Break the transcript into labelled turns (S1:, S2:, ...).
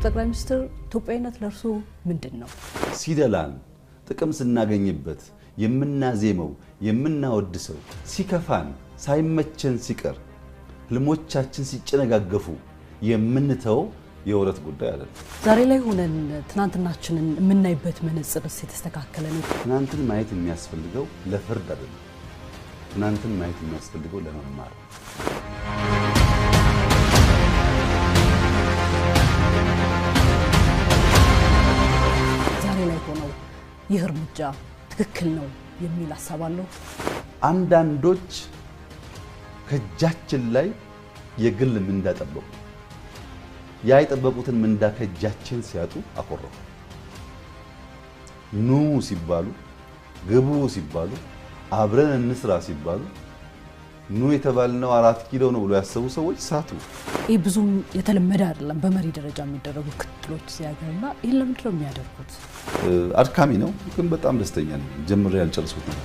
S1: ጠቅላይ ሚኒስትር ኢትዮጵያዊነት ለርሱ ምንድነው?
S2: ሲደላን ጥቅም ስናገኝበት የምናዜመው የምናወድሰው ሲከፋን ሳይመቸን ሲቀር ህልሞቻችን ሲጨነጋገፉ የምንተው የወረት ጉዳይ አይደለም።
S1: ዛሬ ላይ ሆነን ትናንትናችንን የምናይበት መነጽርስ የተስተካከለ ነው?
S2: ትናንትን ማየት የሚያስፈልገው ለፍርድ አይደለም። ትናንትን ማየት የሚያስፈልገው ለመማር።
S1: ዛሬ ላይ ሆነው ይህ እርምጃ ትክክል ነው የሚል ሐሳብ አለው።
S2: አንዳንዶች ከጃችን ላይ የግል ምንዳ ጠበቁ። ያ የጠበቁትን ምንዳ ከጃችን ሲያጡ አኮረፉ። ኑ ሲባሉ ግቡ ሲባሉ አብረን እንስራ ሲባሉ ኑ የተባልነው 4 ኪሎ ነው ብሎ ያሰቡ ሰዎች ሳቱ።
S1: ይህ ብዙም የተለመደ አይደለም በመሪ ደረጃ የሚደረጉ ክትሎች ሲያገርና ይሄን ለምንድን ነው የሚያደርጉት?
S2: አድካሚ ነው ግን በጣም ደስተኛ ነኝ። ጀምሬ ያልጨረስኩት ነው።